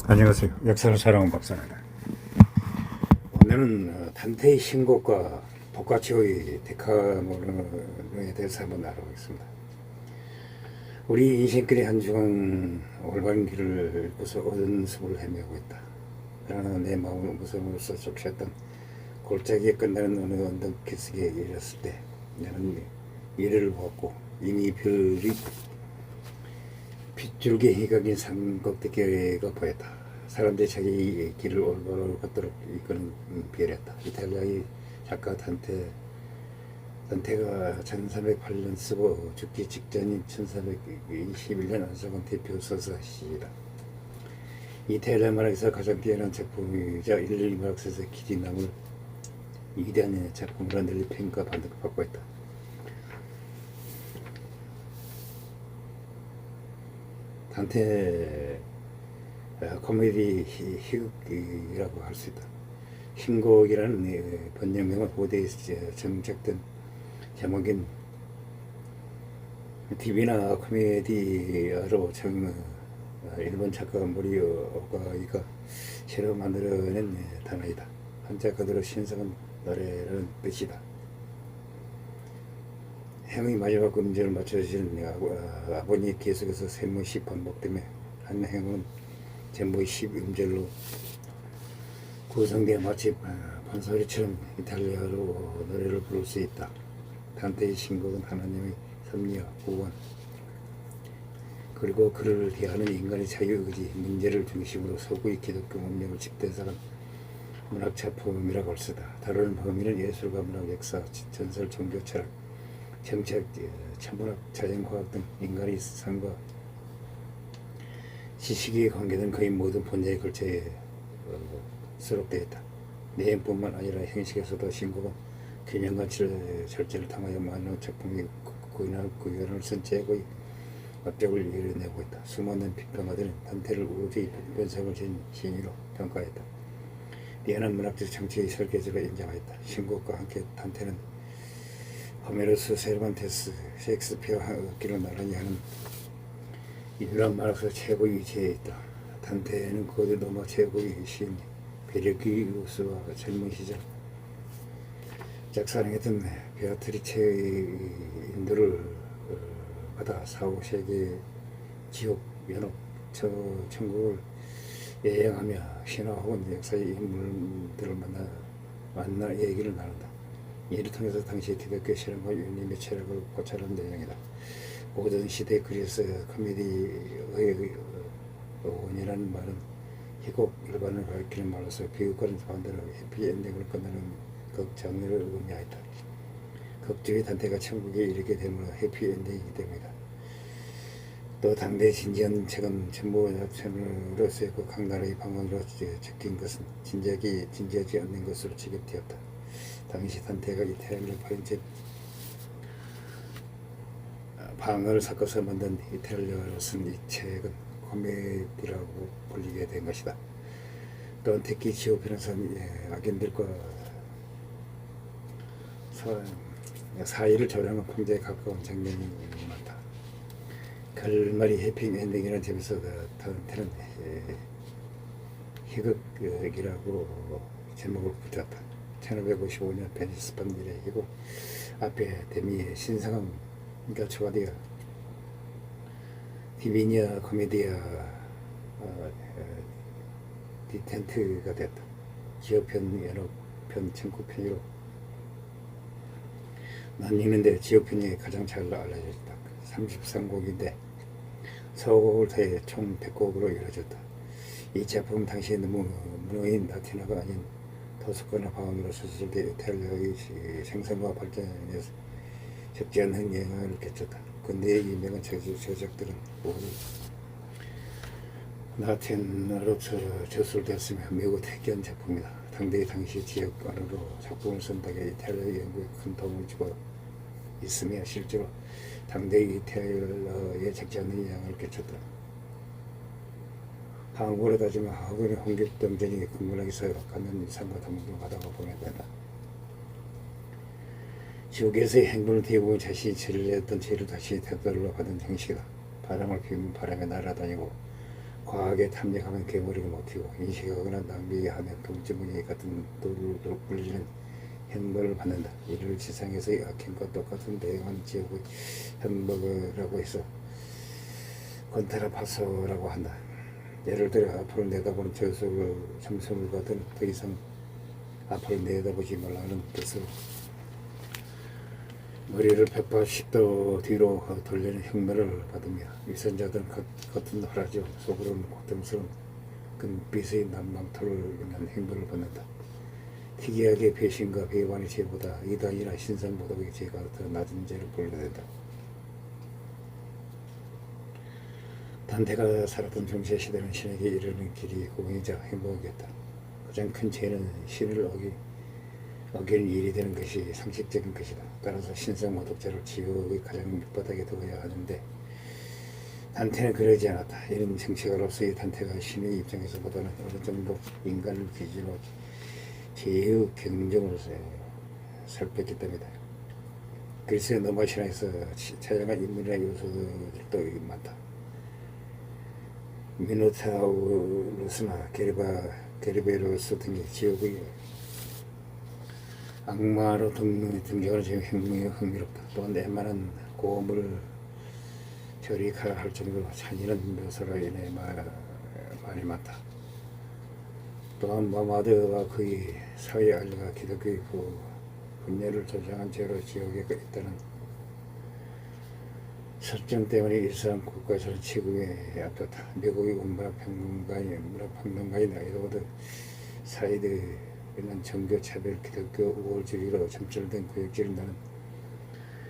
안녕하세요. 역사를 사랑하는 박사입니다. 오늘은 단테의 신곡과 보카치오의 데카메론에 대해서 한번 알아보겠습니다. 우리 인생길의 한 주간 올바른 길을 잃고서 어두운 숲을 헤매고 있다. 그러나 내 마음을 무서움으로써 쫓았던 골짜기에 끝나는 어느 언덕 기슭에 이르렀을 때 나는 미래를 보았고 이미 별이 빗줄기 희각인 산 꼭대기가 보였다. 사람들이 자기 길을 올바로 걷도록 이끄는 별이었다. 이탈리아의 작가 단테가 1308년 쓰고 죽기 직전인 1421년 완성한 대표 서사시이다. 이탈리아 문학에서 가장 뛰어난 작품이자 인류 문학에서 길이 남을 위대한 작품으로 널리 평가받고 있다. 단테 코미디 희극이라고 할 수 있다. 신곡이라는 번역명은 고대에 정착된 제목인 TV나 코미디로 일본 작가 모리 오가이가 새로 만들어낸 단어이다. 한자 그대로 신성한 노래라는 뜻이다. 행의 마지막 음절을 맞춰주신 아버니 계속해서 세무씩 반복되며 한 행은 전부 10음절로 구성되어 마치 판소리처럼 이탈리아로 노래를 부를 수 있다. 단테의 신곡은 하나님의 섭리와 구원 그리고 그를 대하는 인간의 자유의지 문제를 중심으로 서구의 기독교 문명을 집대성한 문학작품이라고 할 수 있다. 다루는 범위는 예술과 문학, 역사, 전설, 종교, 철학, 정책, 천문학, 자연과학 등 인간의 삶과 지식에 관계된 거의 모든 분야에 걸쳐 수록되어 있다. 내용뿐만 아니라 형식에서도 신곡은 균형과 절제를 통하여 많은 작품이 구현을 쓴 최고의 업적을 이뤄내고 있다. 수많은 비평가들은 단테를 우주의 변성을 진 신으로 평가했다. 뛰어난 문학적 정치의 설계자로 인정하였다. 신곡과 함께 단테는 호메로스, 세르반테스, 셰익스피어와 어깨를 나란히 하는 인류학 문학에서 최고의 위치에 있다. 단테는 고대 로마 최고의 시인 베르기우스와 젊은 시절 작사랑했던 베아트리체의 인도를 받아 4, 5세기 지옥, 연옥, 천국을 여행하며 신화 혹은 역사의 인물들을 만나 얘기를 나눈다. 이를 통해서 당시 기독교 신앙과 유님의 철학을 고찰한 내용이다. 모든 시대 그리스 코미디의 원이라는 말은 희곡 일반을 가리키는 말로서 비극과는 반대로 해피엔딩을 끝내는 극장르를 의미하였다. 극중의 단테가 천국에 이르게 되므로 해피엔딩이기 때문이다. 또 당대 진지한 책은 전부 약천으로 쓰였고 각 나라의 방언으로 적힌 것은 진지하지 않는 것으로 지급되었다. 당시 단테가 이탈리아 프렌치 방언을 섞어서 만든 이탈리아어로 쓴 이 책은 코미디라고 불리게 된 것이다. 또한 특히 지옥편에서는 악인들과 사이를 조련하는 풍자에 가까운 장면이 많다. 결말이 해피엔딩이라는 점에서 단테는 희극이라고 제목을 붙였다. 1555년 베니스판 일행이고 앞에 데미의 신성한 초가디아 디비니아 코미디아 디텐트가 됐다. 지옥편, 연옥편, 천국편으로 나뉘는데 지옥편이 가장 잘 알려져 있다. 33곡인데 서곡을 더해 총 100곡으로 이루어졌다. 이 작품은 당시에 너무 문어인 라틴어가 아닌 토스카나 방언으로 소설된 이탈리아의 생산과 발전에 적지 않은 영향을 끼쳤다. 근대의 유명한 저작들은 모두 라틴어로 저술되었으며 매우 특이한 작품이다. 당시 지역 언어로 작품을 쓴다기에 이탈리아 연구에 큰 도움을 주고 있으며 실제로 당대의 이탈리아에 적지 않은 영향을 끼쳤다. 한국으로 따지면 학원의 홍길동전이 국문학에서 갖는 인상과 도움을 받아가 보면 된다. 지옥에서의 행분을 대부분 자신이 죄를 냈던 죄를 다시 되돌려 받은 형식이다. 바람을 피우면 바람에 날아다니고 과하게 탐닉하면 괴물이가 먹히고 인식하거나 낭비하면 동지무늬 같은 도루도루 굴리는 형벌을 받는다. 이를 지상에서의 악행과 똑같은 대응한 지옥의 현법이라고 해서 건테라파서라고 한다. 예를 들어 앞으로 내다보는 저속을 점수물과는 더 이상 앞으로 내다보지 말라는 뜻으로 머리를 180도 뒤로 돌리는 흉내를 받으며 위선자들은 겉은 허라지요 속으로는 고통스러운 금빛의 난망토를 인한 행보를 받는다. 특이하게 배신과 배반의 죄보다 이단이나 신상보다의 죄가 더 낮은 죄를 불러낸다. 단테가 살았던 중세시대는 신에게 이르는 길이 공의자 행복이었다. 가장 큰 죄는 신을 어기는 일이 되는 것이 상식적인 것이다. 따라서 신성모독죄를 지옥의 가장 밑바닥에 두어야 하는데 단테는 그러지 않았다. 이런 정치가로서의 단테가 신의 입장에서 보다는 어느 정도 인간을 기준으로 제의 경정을 살폈기 때문이다. 그리스의 로마 신화에서 차량한 인물이나 요소들도 많다. 미노타우루스나 게르베로스 등이 지옥의 악마로 등장하는 점이 흥미롭다. 또한 웬만한 고음을 저리할 정도로 잔인한 묘사로 인해 말이 많다. 또한 마마드와 그의 사회 알리가 기독교의 분열을 조장한 죄로 지옥에 있다는 설정 때문에 일상 국가에서는 지구에 앞뒀다. 미국의 문화평론가인 에드워드 사이드는 종교차별, 기독교 우월주의로 점철된 구역질을 나는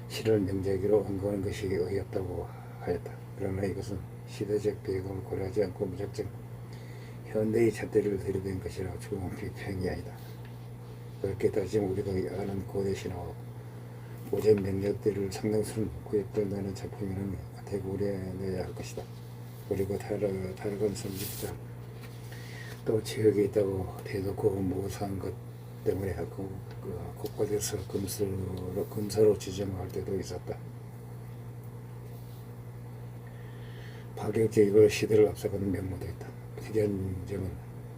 실을 명작으로 언급하는 것이 어이없다고 하였다. 그러나 이것은 시대적 배경을 고려하지 않고 무작정 현대의 잣대를 들이댄 것이라고 좋은 비평이 아니다. 그렇게 따지면 우리가 아는 고대 신화와 오전 명작들을 상당수는 구획된다는 작품이라는 카테고리에 넣어야 할 것이다. 그리고 다르건 성직자 또 지역에 있다고 대놓고 모사한 것 때문에 곳곳에서 금서로 지정할 때도 있었다. 파격적이고 시대를 앞서가는 면모도 있다. 특이한 점은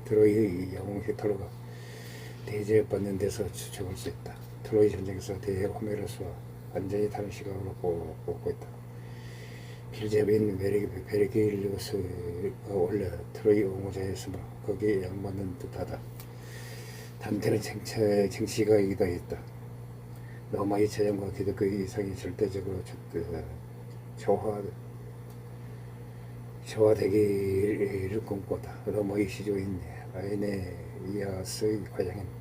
트로이의 영웅 히틀러가 대제받는 데서 추측할 수 있다. 트로이 전쟁에서 대해 호메로스와 완전히 다른 시각으로 보고 있다. 빌제빈 베르기리우스가 원래 트로이 옹호자였으므로 거기에 양받는 듯하다. 단테는 정치가이기도 했다. 로마의 제정과 기독교의 이상이 절대적으로 조화되기를 꿈꿨다. 로마의 시조인 아에네이아스의 과장은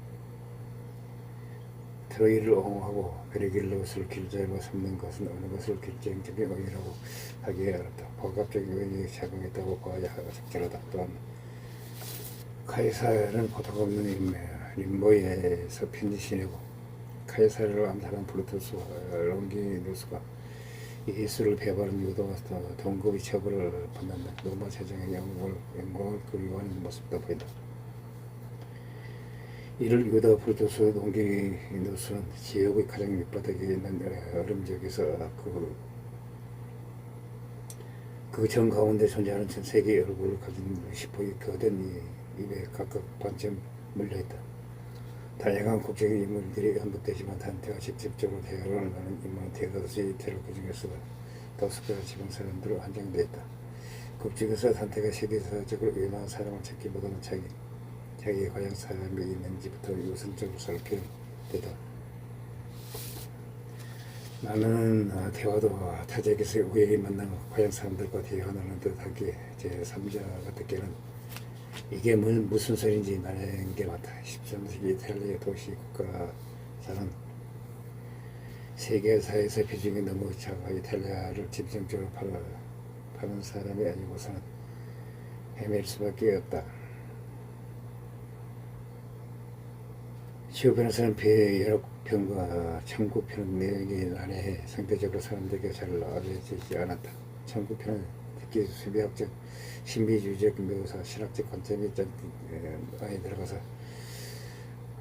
트로이를 옹호하고 베르길로스를 길자로 삼는 것은 어느 것을 결정적인 의미라고 하기에 어렵다. 복합적인 의미에 작용했다고 봐야 적절하다. 또한 카이사르는 보통 없는 림보에서 편지 지내고 카이사르를 암살한 브루투스와 롱기누스가 예수를 배반한 유다와 동급의 처벌을 받는다. 로마 제정의 영광을 그리워하는 모습도 보인다. 이를 유다 브루투스 롱기누스는 지옥의 가장 밑바닥에 있는 얼음 지역에서 그 정 가운데 존재하는 전 세계의 얼굴을 가진 시포의 거대한 입에 각각 반쯤 물려있다. 다양한 국적의 인물들이 언급되지만 단테가 직접적으로 대화를 나눈 인물은 대다수의 테러 그 중에서 다수가 지방 사람들로 한정되어 있다. 국적에서 단테가 세계사적으로 유명한 사람을 찾기보다는 자기의 과연 사람이 있는지부터 우선적으로 살피는 데다. 나는 대화도 타지에서 우연히 만난 과연 사람들과 대화하는 듯하게 제3자가 듣기에는 이게 무슨 소리인지 나는 게 맞다. 13세기 이탈리아 도시 국가사는 세계사에서 비중이 너무 작아 이탈리아를 집중적으로 파는 사람이 아니고서는 헤맬 수밖에 없다. 시오편에서는 배연옥편과 천국편은 내용이 난해해 상대적으로 사람들에게 잘 알려지지 않았다. 천국편은 특히 수비학적, 신비주의적 묘사, 신학적 관점이 많이 들어가서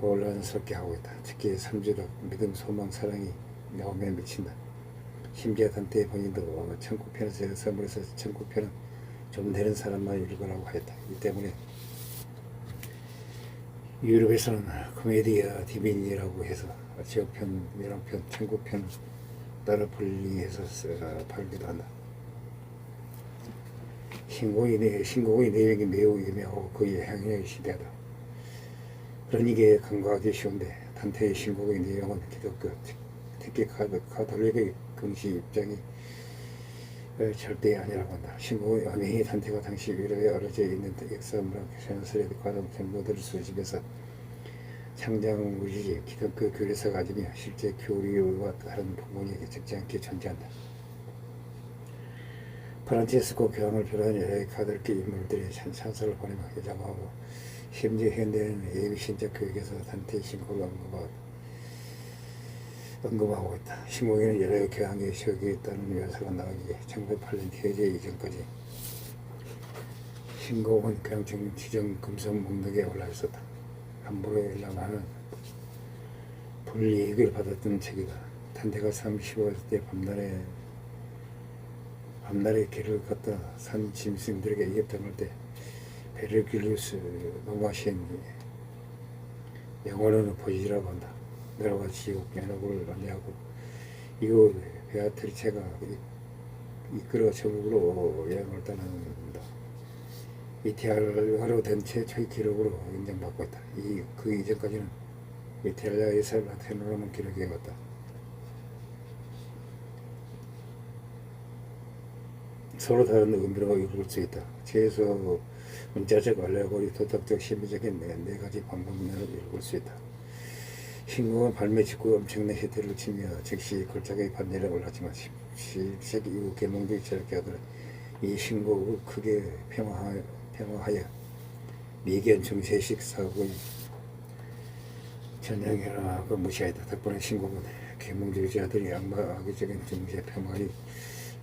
혼란스럽게 하고 있다. 특히 삼주덕, 믿음, 소망, 사랑이 나오면 미친다. 심지어 단테의 본인도 천국편에서 선물에서 천국편은 좀 되는 사람만 읽으라고 하였다. 이 때문에 유럽에서는 코미디아 디비니라고 해서 지역편, 연합편, 천국편 따로 분리해서 팔기도 한다. 신곡의 내용이 매우 유명하고 그의 향연이 시대하다. 그러니 이게 간과하기 쉬운데 단테의 신곡의 내용은 기독교, 특히 가톨릭의 긍시 입장이 절대 아니라고 한다. 신곡의 음행이 단테가 당시 유럽에 어려져 있는 역사, 문학, 현설의 과정 정보들을 수집해서 창작한 것이지 기독교 교리서가 아니며 실제 교리와 다른 부분이 적지 않게 존재한다. 프란체스코 교황을 비롯한 여러 가톨릭 인물들이 찬사를 보내며 회장하고 심지어 현대에는 예비신자 교육에서 단테의 신곡을 언급하고 있다. 신곡에는 여러 교황의 시역이 있다는 묘사가 나오기에 1908년 해제 이전까지 신곡은 그냥 정치적 금속 목록에 올라 있었다. 함부로 일어나는 불이익을 받았던 책이다. 단테가 35세 밤날에 길을 걷다 산 짐승들에게 이겼당할 때 베르길리우스 노마시엔 영어로는 보이지라고 한다. 너와 지옥 연합을 안내하고 이후 베아트리체가 이끌어 저국으로 여행을 떠난다. 이탈리아로 된 최초의 기록으로 인정받고 있다. 그 이전까지는 이탈리아에서 라틴어로만 기록해왔다. 서로 다른 의미로 읽을 수 있다. 최소 문자적, 알레고리, 도덕적, 심리적인 네 가지 방법론을 읽을 수 있다. 신곡은 발매 직후 엄청난 히트를 치며 즉시 걸작의 반열에 올랐지만 17세기 이후 계몽주의 철학자들은 이 신곡을 크게 폄하하여 미개한 중세식 사고의 전형이라고 무시하였다. 덕분에 신곡은 계몽주의자들이 악마적인 중세 폄하의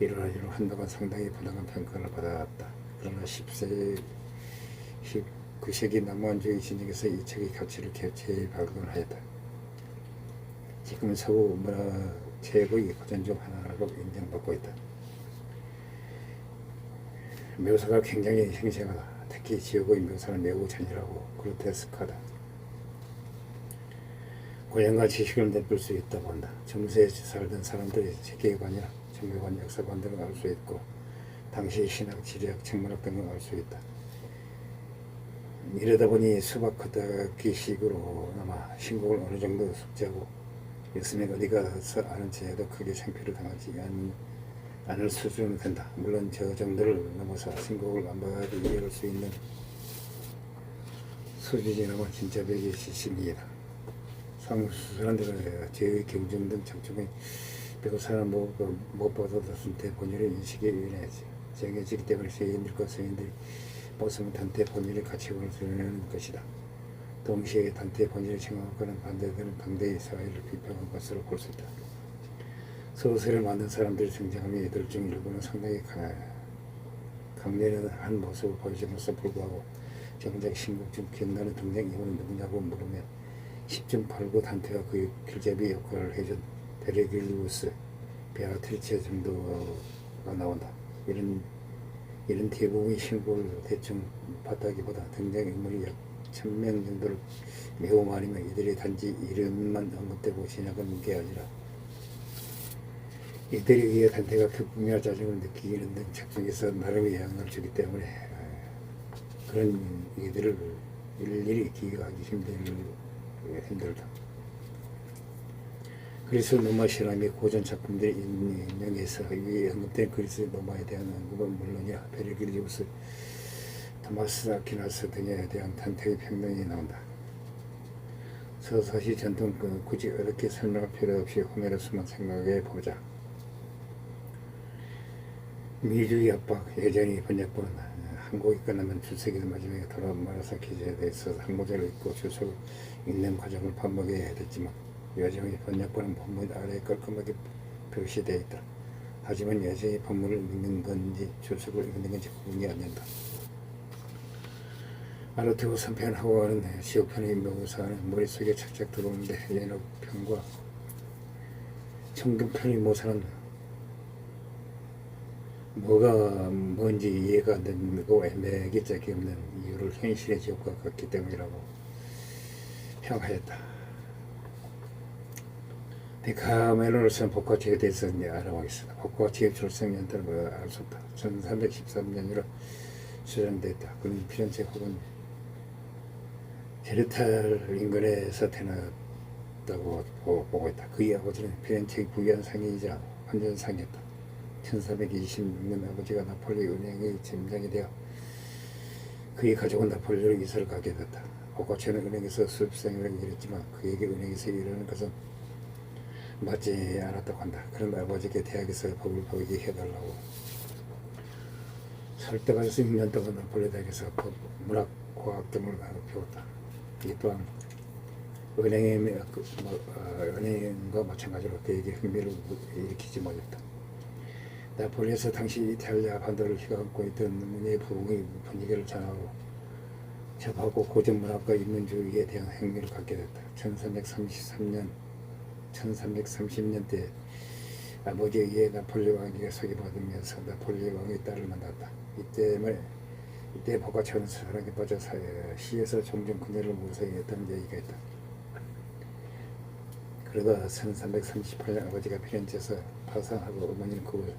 일어나기로 한동안 상당히 부당한 평가를 받았다. 그러나 19세기 남한주의 진영에서 이 책의 가치를 재발견하였다. 지금은 서구 문화 최고의 고전 중 하나로 인정받고 있다. 묘사가 굉장히 생생하다. 특히 지역의 묘사는 매우 잔인하고 그로테스크하다. 고향과 지식을 내볼 수 있다고 한다. 중세에 살던 사람들의 세계관이나 정교관, 역사관 등을 알 수 있고 당시 신학, 지리학, 천문학 등을 알 수 있다. 이러다 보니 수박 겉핥기식으로 아마 신곡을 어느 정도 숙지하고 있으면 어디 가서 아는 체에도 크게 창피를 당하지 않을 수준은 된다. 물론 저 정도를 넘어서 신곡을 완벽하게 이해할 수 있는 수준이라면 진짜 백의 시신이다. 상수 사람들은 제의 경쟁 등 작중에 배우 사람 못 받았을 때 본인의 인식에 유연하지 정해지기 때문에 세인들과 성인들이 모습은 단테 본인의 가치관을 드러내는 것이다. 동시에 단테 본인의 생각과는 반대되는 당대의 사회를 비판한 것으로 볼 수 있다. 소설을 만든 사람들이 등장하며 이들 중 일부는 상당히 강렬한 모습을 보여줌에도 불구하고 정작 신곡 중 기억나는 등장인물은 누구냐고 물으면 10중 8구 단테가 그 길잡이 역할을 해준 베르길리우스, 베아트리체 정도가 나온다. 이런 대부분의 신곡을 대충 봤다기보다 등장인물이 약 1000명 정도를 매우 많으면 이들이 단지 이름만 언급되고 지나간 게 아니라 이들에 의해 단테가 기쁨이나 짜증을 느끼는 등 작중에서 나름의 영향을 주기 때문에 그런 이들을 일일이 기억하기 힘들다. 그리스 로마 신화의 고전 작품들의 인용에서 위에 언급된 그리스 로마에 대한 언급은 물론이야 베르길리우스, 토마스 아퀴나스 등에 대한 단테의 평론이 나온다. 서사시 전통 굳이 어렵게 설명할 필요 없이 호메로스만 생각해 보자. 미주의 압박, 여전히 번역본은 한국이 끝나면 출세기도 마지막에 돌아온 마라사키제에 대해서 한국어를 읽고 주석을 읽는 과정을 반복해야 됐지만 여전히 번역본은 본문 아래에 깔끔하게 표시되어 있다. 하지만 여전히 본문을 읽는 건지 주석을 읽는 건지 구분이 안 된다. 아르투고 3편하고는 지옥편의 묘사는 머릿속에 착착 들어오는데 연옥편과 청금편의 묘사는 뭐가 뭔지 이해가 안 되고 애매하기 짝이 없는 이유를 현실의 지옥과 같기 때문이라고 평가했다. 데카메론으로서는 복과 지옥에 대해서 이제 알아보겠습니다. 복과 지옥 출생연대는 알 수 없다. 1313년으로 수정됐다. 그는 피렌체 혹은 게르탈 인근에서 태어났다고 보고 있다. 그의 아버지는 피렌체의 부유한 상인이자 환전상이었다. 1326년 아버지가 나폴리 은행의 점장이 되어 그의 가족은 나폴리로 이사를 가게 됐다. 보카치오는 은행에서 수습생활을 일했지만 그에게 은행에서 일하는 것은 맞지 않았다고 한다. 그런 아버지에게 대학에서 법을 배우게 해달라고 설득해서 6년 동안 나폴리 대학에서 법, 문학, 과학 등을 배웠다. 이 또한 은행과 마찬가지로 그에게 흥미를 일으키지 못했다. 나폴리에서 당시 이탈리아 반도를 휘감고 있던 문예 부흥의 분위기를 접하고 고전 문학과 인문주의에 대한 흥미를 갖게 됐다. 1330년대 아버지에 의해 나폴리 왕에게 소개받으면서 나폴리 왕의 딸을 만났다. 이때 보카치오는 사랑에 빠져 시에서 종종 그녀를 모성했다는 얘기가 있다. 그러다 1338년 아버지가 피렌체에서 파산하고 어머니는 그걸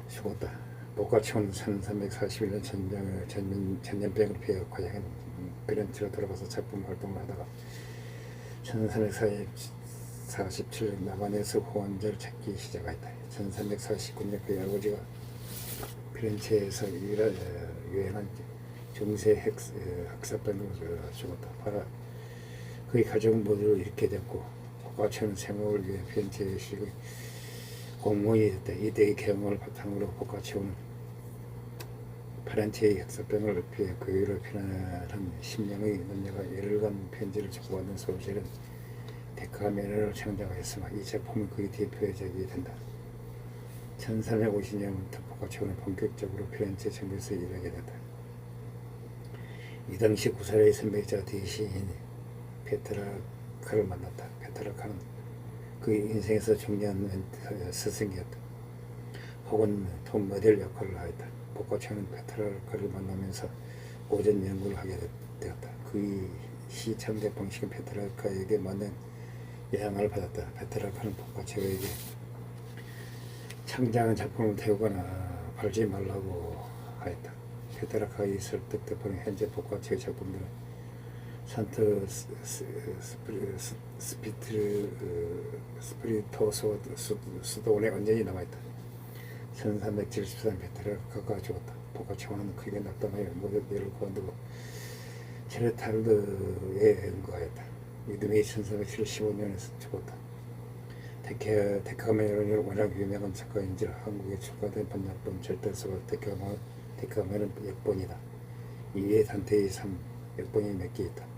죽었다. 보카치오는 1341년 전염병을 피해 고향인 피렌체로 돌아가서 작품 활동을 하다가 1347년 나반에서 후원자를 찾기 시작했다. 1349년 그의 아버지가 피렌체에서 유행한 중세 흑사병으로 죽었다. 그의 가족은 모두 잃게 됐고 보카치오는 생업을 위해 피렌체에 공무원이 됐다. 이때의 경험을 바탕으로 보카치오는 피렌체의 흑사병을 피해 그 위로 피난한 10명의 남녀가 열흘간 편지를 주고받는 소설은 데카메론을 창작하였으나 이 작품은 그의 대표작이 된다. 1350년부터 보카치오는 본격적으로 피렌체 정부에서 일하게 됐다. 이 당시 구사라의 선배이자 대시인 페트라카를 만났다. 페트라카는 그의 인생에서 중요한 스승이었다. 혹은 톱 모델 역할을 하였다. 보카치오는 페트라카를 만나면서 고전 연구를 하게 되었다. 그의 시 창작 방식은 페트라카에게 맞는 영향을 받았다. 페트라카는 보카치오에게 창작한 작품을 태우거나 팔지 말라고 하였다. 페트라카의 설득 덕분에 현재 보카치오의 작품들은 산트 스피리토소 수도원에 완전히 남아있다. 1373년 페트라카가 죽었다. 보카치오는 크게 낙담하여 모든 일을 그만두고 체르탈드에 응거하였다. 이듬해 1375년에 죽었다. 데카메론이 워낙 유명한 작가인지라 한국에 출간된 번역본 절대서가 데카메론 역본이다. 이외에 단테의 삶 역본이 몇 개 있다.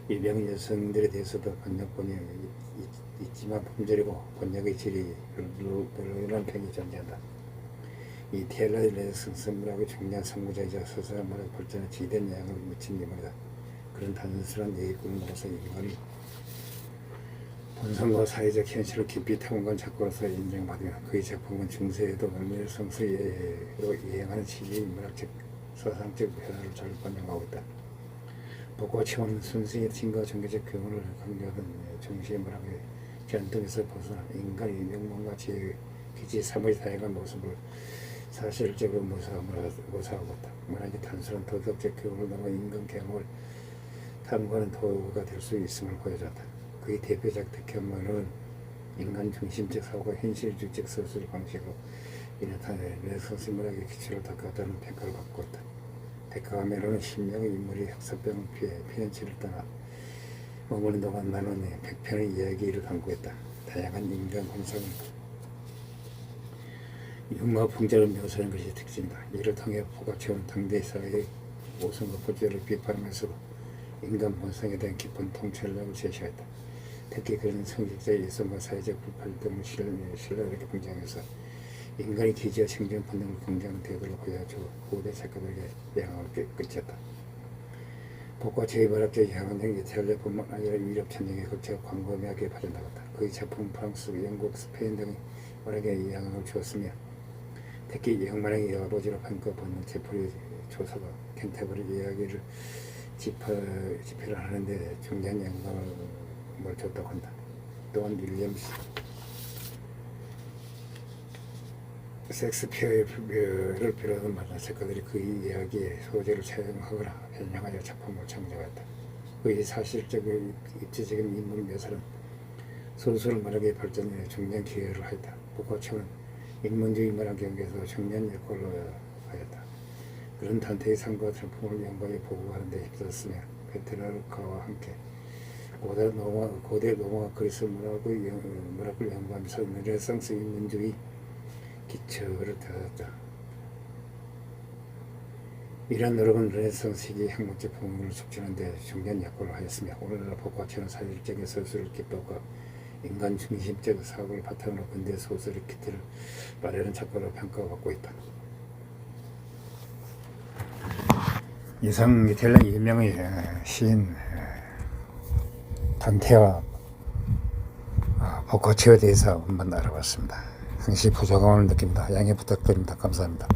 유명 여성들에 대해서도 번역본이 있지만 품절이고 번역의 질이 별로라는 평이 존재한다. 이 테일러 레네상스 문학의 중요한 선구자이자 서사 문학 발전에 지대한 영향을 미친 인물이다. 그런 단순한 얘기꾼으로서 인간이 본성과 사회적 현실을 깊이 탐구한 작가로서 인정받으며 그의 작품은 중세에도 얼마나 성서로 이행하는 시기의 문학적, 사상적 변화를 잘 반영하고 있다. 보카치오는 순수의 진과 종교적 교훈을 강조하던 정시의 문학의 전통에서 벗어나 인간의 명망과 기지 삶의 다양한 모습을 사실적으로 모사하고 있다. 문학이 단순한 도덕적 교훈을 넘어 인간 경험을 탐구하는 도구가 될 수 있음을 보여줬다. 그의 대표작 데카메론은 인간 중심적 사고가 현실주의적 서술 방식으로 나타내 르네상스 문학의 기초를 닦았다는 평가를 받고 있다. 데카메론은 10명의 인물이 흑사병을 피해 피렌체를 떠나 머무는 동안 나눈 100편의 이야기를 담고있다. 다양한 인간 환상을 흉마 풍자를 묘사하는 것이 특징이다. 이를 통해 보카치오는 당대 사회의 모순과 부조리를 비판하면서도 인간 본성에 대한 깊은 통찰력을 제시했다. 특히 그는 성직자의 이성과 사회적 불평등을 신랄하게 등장해서 인간의 기지와 생존 본능을 긍정하는 태도를 보여주고 후대 작가들에게 영향을 끼쳤다. 보카치오의 문학적 향은 이탈리아뿐만 아니라 유럽 전역에 걸쳐 광범위하게 발전하였다. 그의 작품은 프랑스, 영국, 스페인 등의 문학에 영향을 주었으며 특히 영만행이 아버지로 평가받는 제프리 조사가 켄터버리 이야기를 집회를 하는데 중요한 영감을 줬다고 한다. 또한 윌리엄스 섹스피어를 비롯한 많은 작가들이 그 이야기의 소재를 사용하거나 변형하여 작품을 창작했다. 그의 사실적인 입지적인 인물 묘사는 소설 문학의 발전에 중요한 기여를 하였다. 보카초는 인문주의 문학 경계에서 중요한 역할을 하였다. 그런 단테의 삶과 작품을 영광에 보고하는 데 힘썼으며 페트라르카와 함께 고대 로마 그리스 문학을 연구하면서 르네상스 인문주의 기초를 다졌다. 이러한 노력은 르네상스 시기 학문적 부문을 촉진하는 데 중요한 역할을 하였으며 오늘날 보카초는 사실적인 서술의 기법과 인간 중심적 사고를 바탕으로 근대 소설의 기틀을 마련한 작가로 평가받고 있다. 이상 이탈리아 유명의 시인 단테와 보카초에 대해서 한번 알아봤습니다. 상시 부족함을 느낍니다. 양해 부탁드립니다. 감사합니다.